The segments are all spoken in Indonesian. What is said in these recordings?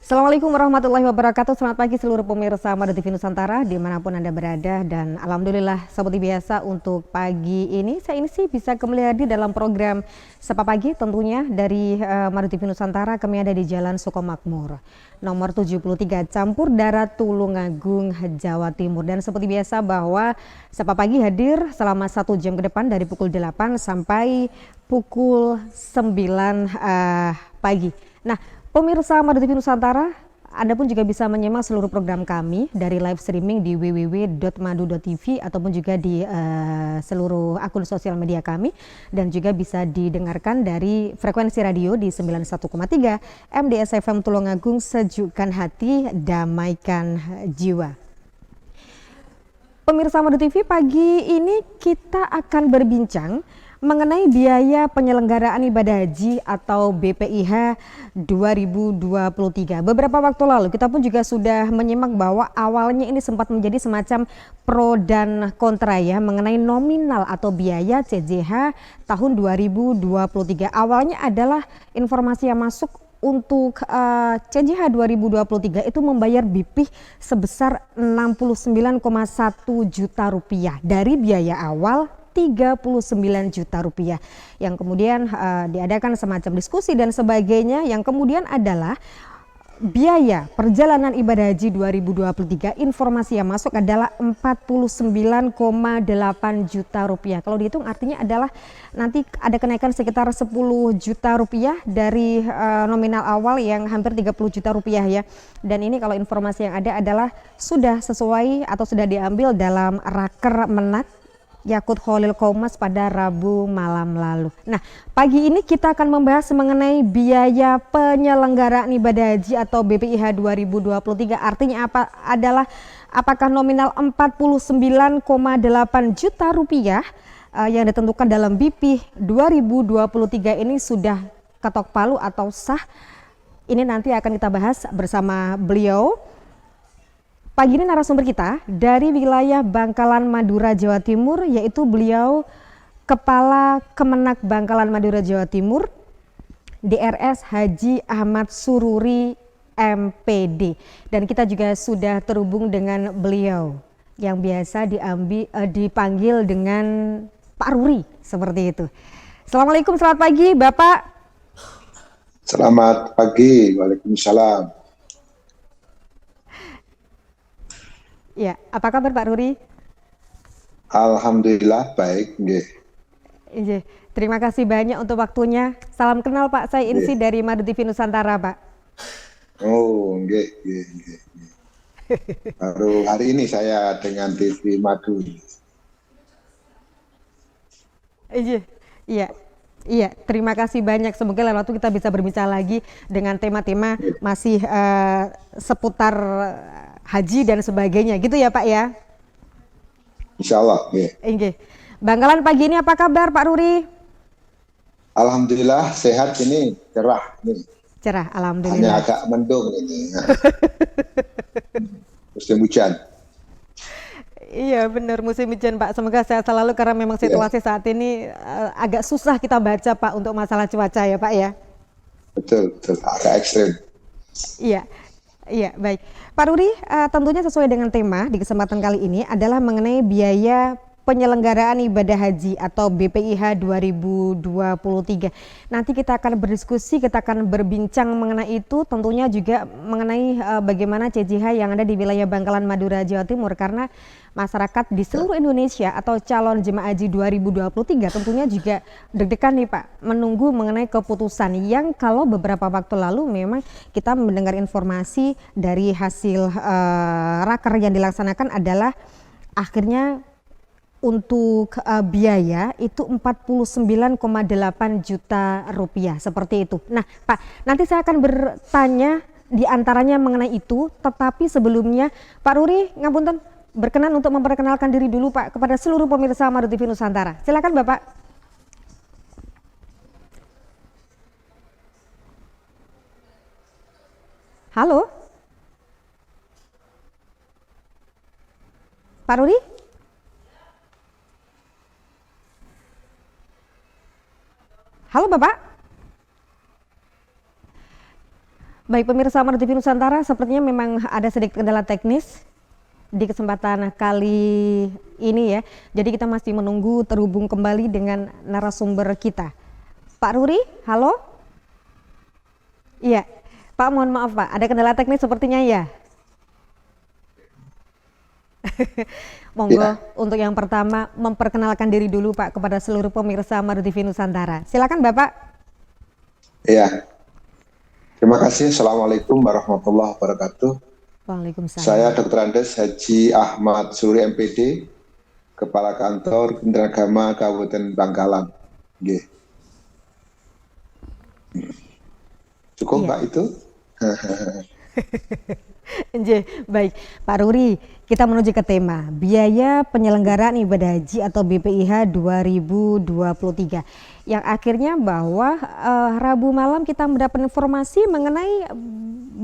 Assalamualaikum warahmatullahi wabarakatuh. Selamat pagi seluruh pemirsa Madu TV Nusantara dimanapun Anda berada. Dan alhamdulillah seperti biasa untuk pagi ini saya sih bisa kembali hadir dalam program Sapa Pagi tentunya dari Madu TV Nusantara. Kami ada di Jalan Sukomakmur nomor 73 Campur Darat Tulungagung, Jawa Timur. Dan seperti biasa bahwa Sapa Pagi hadir selama 1 jam ke depan dari pukul 8 sampai pukul 9 pagi. Nah, pemirsa Madu TV Nusantara, Anda pun juga bisa menyimak seluruh program kami dari live streaming di www.madu.tv ataupun juga di seluruh akun sosial media kami, dan juga bisa didengarkan dari frekuensi radio di 91,3 MDS FM Tulungagung, sejukkan hati, damaikan jiwa. Pemirsa Madu TV, pagi ini kita akan berbincang mengenai biaya penyelenggaraan ibadah haji atau BPIH 2023. Beberapa waktu lalu kita pun juga sudah menyimak bahwa awalnya ini sempat menjadi semacam pro dan kontra ya mengenai nominal atau biaya CJH tahun 2023. Awalnya adalah informasi yang masuk untuk CJH 2023 itu membayar BPIH sebesar 69,1 juta rupiah dari biaya awal 39 juta rupiah, yang kemudian diadakan semacam diskusi dan sebagainya, yang kemudian adalah biaya perjalanan ibadah haji 2023 informasi yang masuk adalah 49,8 juta rupiah. Kalau dihitung artinya adalah nanti ada kenaikan sekitar 10 juta rupiah dari nominal awal yang hampir 30 juta rupiah ya. Dan ini kalau informasi yang ada adalah sudah sesuai atau sudah diambil dalam Raker Menak Yakut Kholil Kaumas pada Rabu malam lalu. Nah, pagi ini kita akan membahas mengenai biaya penyelenggaraan ibadah haji atau BPIH 2023. Artinya apa? Adalah apakah nominal 49,8 juta rupiah yang ditentukan dalam BPIH 2023 ini sudah ketok palu atau sah? Ini nanti akan kita bahas bersama beliau. Pagi ini narasumber kita dari wilayah Bangkalan, Madura, Jawa Timur, yaitu beliau Kepala Kemenak Bangkalan, Madura, Jawa Timur, DRS Haji Ahmad Sururi MPD. Dan kita juga sudah terhubung dengan beliau yang biasa dipanggil dengan Pak Ruri, seperti itu. Assalamualaikum, selamat pagi Bapak. Selamat pagi, waalaikumsalam. Ya, apa kabar Pak Ruri? Alhamdulillah baik, nggih. Terima kasih banyak untuk waktunya. Salam kenal Pak, saya Insi dari Madu TV Nusantara, Pak. Oh, nggih. Baru hari ini saya dengan TV Madu. Iya, terima kasih banyak. Semoga lain waktu kita bisa berbincang lagi dengan tema-tema masih seputar haji dan sebagainya, gitu ya Pak ya? Insya Allah. Bangkalan pagi ini apa kabar Pak Ruri? Alhamdulillah sehat, ini cerah. Cerah, alhamdulillah. Hanya agak mendung ini. Musim hujan. Iya benar, musim hujan Pak. Semoga sehat selalu karena memang situasi saat ini agak susah kita baca Pak untuk masalah cuaca ya Pak ya. Betul, agak ekstrim. Iya, baik. Pak Ruri, tentunya sesuai dengan tema di kesempatan kali ini adalah mengenai biaya penyelenggaraan ibadah haji atau BPIH 2023. Nanti kita akan berdiskusi, kita akan berbincang mengenai itu, tentunya juga mengenai bagaimana CJH yang ada di wilayah Bangkalan, Madura, Jawa Timur, karena masyarakat di seluruh Indonesia atau calon jemaah haji 2023 tentunya juga deg-degan nih Pak, menunggu mengenai keputusan yang kalau beberapa waktu lalu memang kita mendengar informasi dari hasil raker yang dilaksanakan adalah akhirnya untuk biaya itu 49,8 juta rupiah, seperti itu. Nah Pak, nanti saya akan bertanya diantaranya mengenai itu, tetapi sebelumnya Pak Ruri ngapunten, berkenan untuk memperkenalkan diri dulu Pak kepada seluruh pemirsa Madu TV Nusantara. Silakan Bapak. Halo Pak Ruri? Halo Bapak? Baik pemirsa Amar TV Nusantara, sepertinya memang ada sedikit kendala teknis di kesempatan kali ini ya. Jadi kita masih menunggu terhubung kembali dengan narasumber kita. Pak Ruri, halo? Iya, Pak mohon maaf Pak, ada kendala teknis sepertinya ya. Monggo Ya, untuk yang pertama memperkenalkan diri dulu Pak kepada seluruh pemirsa Amar TV Nusantara. Silakan Bapak. ya. Terima kasih. Assalamualaikum warahmatullahi wabarakatuh. Saya Waalaikumsalam. Dr. Andes Haji Ahmad Suri MPD, Kepala Kantor Kementerian Agama Kabupaten Bangkalan. Nggih. Cukup Iya. Pak itu? Nggih, baik Pak Ruri, kita menuju ke tema biaya penyelenggaraan ibadah haji atau BPIH 2023 yang akhirnya bahwa Rabu malam kita mendapat informasi mengenai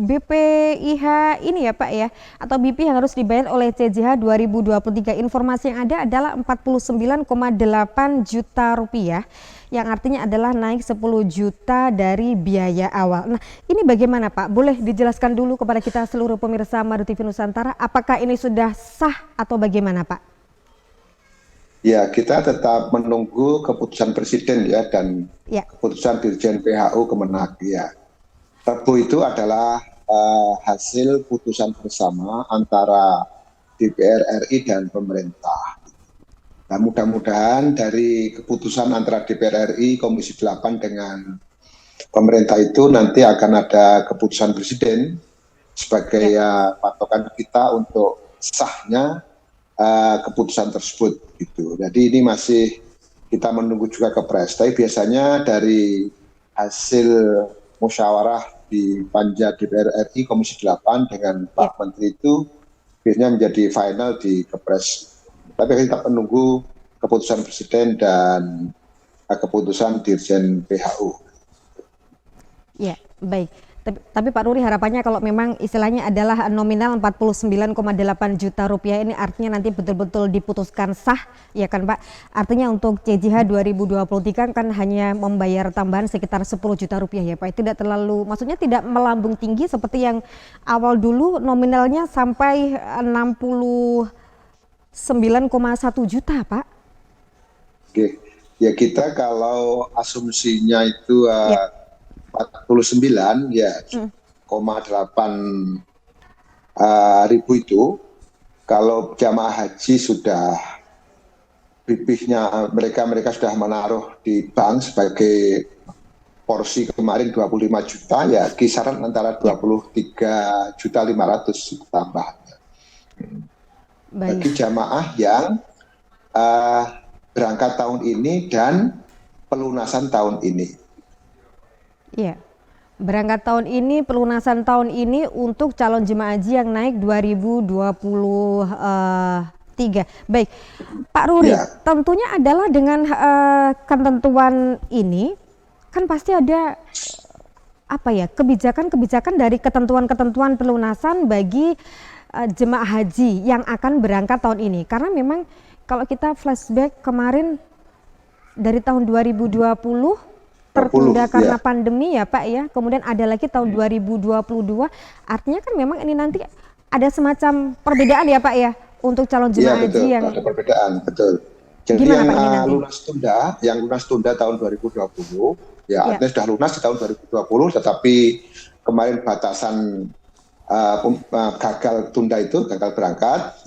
BPIH ini ya Pak ya, atau BP yang harus dibayar oleh CJH 2023. Informasi yang ada adalah 49,8 juta rupiah, yang artinya adalah naik 10 juta dari biaya awal. Nah, ini bagaimana Pak? Boleh dijelaskan dulu kepada kita seluruh pemirsa Amar TV Nusantara, apakah ini sudah sah atau bagaimana Pak? Ya, kita tetap menunggu keputusan Presiden ya dan Ya, keputusan Dirjen PHU Kemenak ya. Rabu itu adalah hasil putusan bersama antara DPR RI dan pemerintah. Nah, mudah-mudahan dari keputusan antara DPR RI, Komisi 8 dengan pemerintah itu nanti akan ada keputusan Presiden sebagai patokan kita untuk sahnya keputusan tersebut. Gitu. Jadi ini masih kita menunggu juga Kepres. Tapi biasanya dari hasil musyawarah di Panja DPR RI Komisi 8 dengan Pak Menteri itu biasanya menjadi final di Kepres. Tapi kita menunggu keputusan Presiden dan keputusan Dirjen PHU. ya, baik. Tapi Pak Ruri harapannya kalau memang istilahnya adalah nominal 49,8 juta rupiah ini artinya nanti betul-betul diputuskan sah ya kan Pak. Artinya untuk CJH 2023 kan hanya membayar tambahan sekitar 10 juta rupiah ya Pak. Tidak terlalu, maksudnya tidak melambung tinggi seperti yang awal dulu nominalnya sampai 69,1 juta Pak. Oke. Ya kita kalau asumsinya itu Ya, 49 ya 0,8 ribu itu, kalau jamaah haji sudah bibihnya mereka sudah menaruh di bank sebagai porsi kemarin 25 juta ya kisaran antara 23 juta 500 tambahnya. Bagi baik. jamaah yang berangkat tahun ini dan pelunasan tahun ini. Iya. Berangkat tahun ini, pelunasan tahun ini untuk calon jemaah haji yang naik 2023. Baik, Pak Ruri, Ya. tentunya adalah dengan ketentuan ini kan pasti ada apa ya, kebijakan-kebijakan dari ketentuan-ketentuan pelunasan bagi jemaah haji yang akan berangkat tahun ini. Karena memang kalau kita flashback kemarin dari tahun 2020 tertunda karena ya. pandemi ya Pak ya, kemudian ada lagi tahun 2022, artinya kan memang ini nanti ada semacam perbedaan ya Pak ya untuk calon Iya jemaah haji betul, yang ada perbedaan, betul. Jadi gimana yang Pak ini nanti? lunas tunda tahun 2020, ya Ya, artinya sudah lunas di tahun 2020, tetapi kemarin batasan gagal tunda itu, gagal berangkat,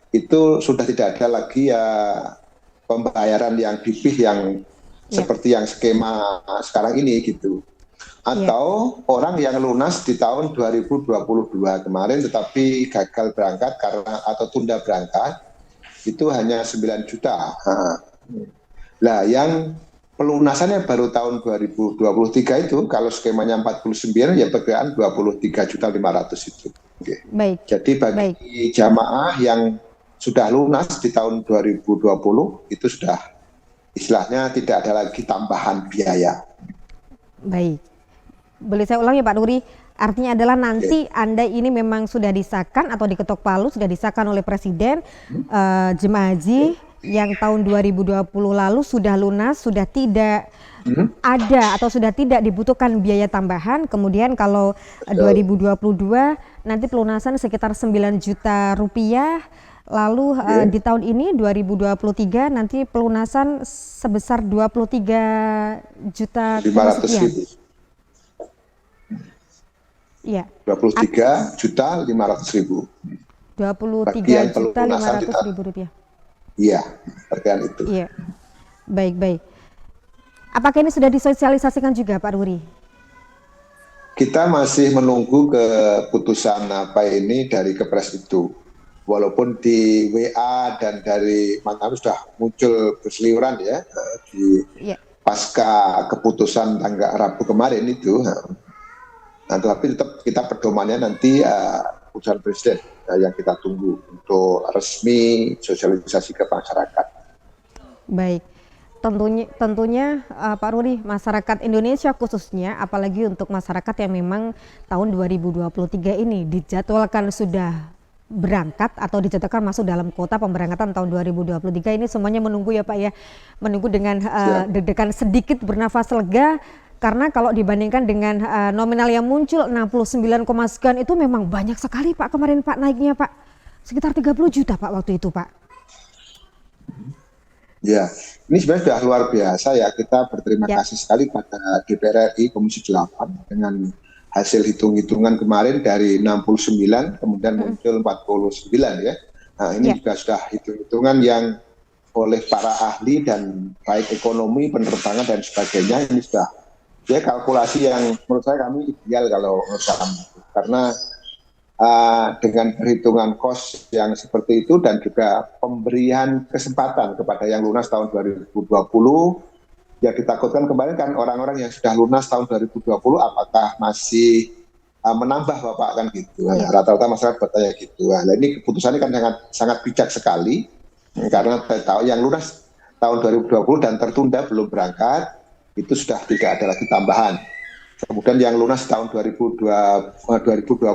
itu sudah tidak ada lagi ya pembayaran yang bibih yang ya, seperti yang skema sekarang ini gitu. ya, Atau orang yang lunas di tahun 2022 kemarin tetapi gagal berangkat karena atau tunda berangkat itu hanya 9 juta. Nah, yang pelunasannya baru tahun 2023 itu kalau skemanya 49 ya perkiraan 23.500.000 itu. Oke. baik, Jadi bagi baik, jamaah yang sudah lunas di tahun 2020 itu sudah istilahnya tidak ada lagi tambahan biaya. baik. Boleh saya ulangi Pak Nuri, artinya adalah nanti Anda ini memang sudah disahkan atau diketok palu, sudah disahkan oleh Presiden, jemaah haji yang tahun 2020 lalu sudah lunas, sudah tidak ada atau sudah tidak dibutuhkan biaya tambahan. Kemudian kalau 2022 nanti pelunasan sekitar 9 juta rupiah. Lalu di tahun ini 2023 nanti pelunasan sebesar 23 juta 500 sekian. ribu. Iya. 23 juta 500 ribu. 23 juta 500 ribu rupiah. Iya, bagian itu. Iya. Baik. Apakah ini sudah disosialisasikan juga Pak Ruri? Kita masih menunggu keputusan apa ini dari Kepres itu. Walaupun di WA dan dari mana sudah muncul berseliweran ya di pasca keputusan tanggal Rabu kemarin itu. Nah, tapi tetap kita pedomannya nanti keputusan Presiden yang kita tunggu untuk resmi sosialisasi ke masyarakat. Baik. Tentunya Pak Ruri, masyarakat Indonesia khususnya, apalagi untuk masyarakat yang memang tahun 2023 ini dijadwalkan sudah berangkat atau dijadwalkan masuk dalam kota pemberangkatan tahun 2023 ini semuanya menunggu ya Pak ya, menunggu dengan deg-degan sedikit bernafas lega, karena kalau dibandingkan dengan nominal yang muncul 69, sekian itu memang banyak sekali Pak kemarin Pak naiknya Pak, sekitar 30 juta Pak waktu itu Pak. Ya, ini sebenarnya sudah luar biasa ya, kita berterima kasih sekali pada DPR RI Komisi 8 dengan hasil hitung-hitungan kemarin dari 69 kemudian muncul 49 ya. Nah ini juga sudah hitung-hitungan yang oleh para ahli dan baik ekonomi, penerbangan dan sebagainya, ini sudah ya kalkulasi yang menurut saya kami ideal kalau menurut kami. Karena dengan perhitungan kos yang seperti itu dan juga pemberian kesempatan kepada yang lunas tahun 2020, ya ditakutkan kemarin kan orang-orang yang sudah lunas tahun 2020 apakah masih menambah Bapak kan gitu. Rata-rata masyarakat bertanya gitu. Nah ini keputusannya kan sangat bijak sekali karena yang lunas tahun 2020 dan tertunda belum berangkat itu sudah tidak ada lagi tambahan. Kemudian yang lunas tahun 2022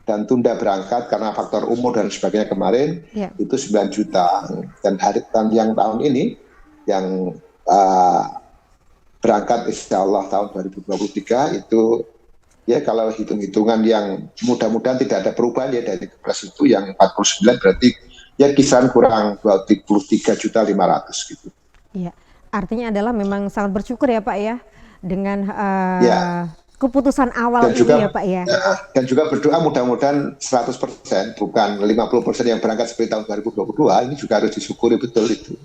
dan tunda berangkat karena faktor umur dan sebagainya kemarin itu 9 juta. Dan yang tahun ini yang berangkat insya Allah tahun 2023 itu ya kalau hitung-hitungan yang mudah-mudahan tidak ada perubahan ya dari Kepres itu yang 49 berarti ya kisaran kurang 23 juta 500 gitu. Iya, artinya adalah memang sangat bersyukur ya Pak ya dengan keputusan awal ini ya Pak ya. Dan juga berdoa mudah-mudahan 100% bukan 50% yang berangkat seperti tahun 2022 ini juga harus disyukuri betul itu.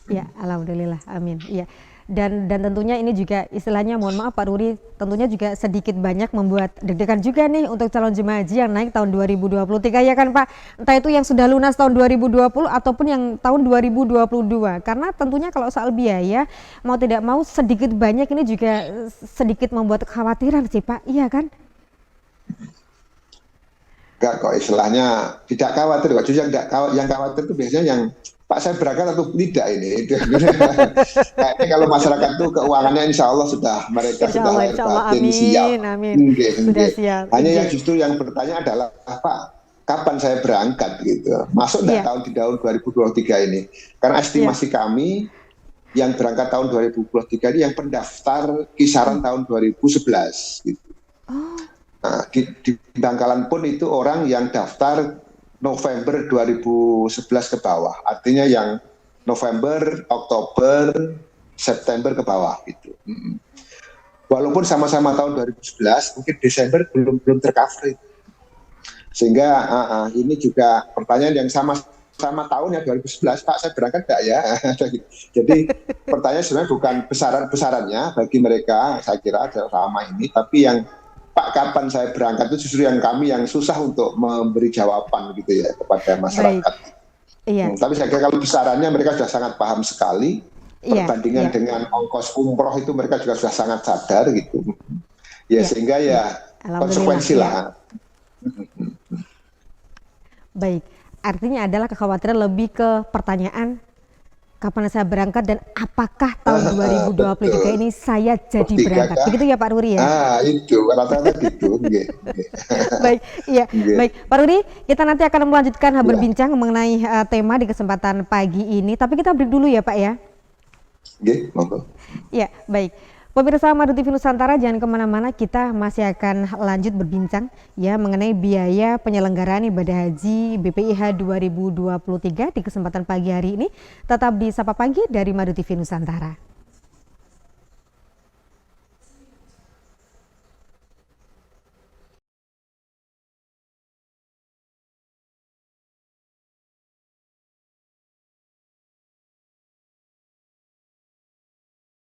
Ya, alhamdulillah, amin. Ya, dan tentunya ini juga istilahnya mohon maaf Pak Ruri, tentunya juga sedikit banyak membuat deg-degan juga nih untuk calon jemaah haji yang naik tahun 2023 ya kan Pak. Entah itu yang sudah lunas tahun 2020 ataupun yang tahun 2022. Karena tentunya kalau soal biaya mau tidak mau sedikit banyak ini juga sedikit membuat kekhawatiran sih Pak, iya kan? Enggak kok istilahnya tidak khawatir kok, justru yang khawatir itu biasanya yang Pak saya berangkat atau tidak ini. Kayaknya kalau masyarakat itu keuangannya insya Allah sudah mereka sudah lahir batin siap. Sudah siap. Hanya yang justru yang bertanya adalah Pak kapan saya berangkat gitu. Masuk enggak tahun 2023 ini? Karena estimasi kami yang berangkat tahun 2023 ini yang pendaftar kisaran tahun 2011 gitu. Nah, di Bangkalan pun itu orang yang daftar November 2011 ke bawah, artinya yang November, Oktober, September ke bawah gitu. Walaupun sama-sama tahun 2011, mungkin Desember belum tercover. Sehingga ini juga pertanyaan yang sama tahunnya 2011, Pak saya berangkat enggak ya? Jadi pertanyaan sebenarnya bukan besarannya bagi mereka, saya kira sama ini, tapi yang Pak kapan saya berangkat itu justru yang kami yang susah untuk memberi jawaban gitu ya kepada masyarakat. Tapi saya kira kalau besarannya mereka sudah sangat paham sekali. Perbandingan dengan ongkos umroh itu mereka juga sudah sangat sadar gitu. Sehingga konsekuensi lah. Baik, artinya adalah kekhawatiran lebih ke pertanyaan kapan saya berangkat dan apakah tahun 2023 ini saya jadi berangkat. Begitu ya Pak Ruri ya? Itu rata-rata gitu. Baik, baik Pak Ruri, kita nanti akan melanjutkan berbincang mengenai tema di kesempatan pagi ini. Tapi kita break dulu ya Pak ya. Nggih, monggo. Ya, baik. Pemirsa Madu TV Nusantara, jangan kemana-mana, kita masih akan lanjut berbincang ya mengenai biaya penyelenggaraan ibadah haji BPIH 2023 di kesempatan pagi hari ini. Tetap di Sapa Pagi dari Madu TV Nusantara.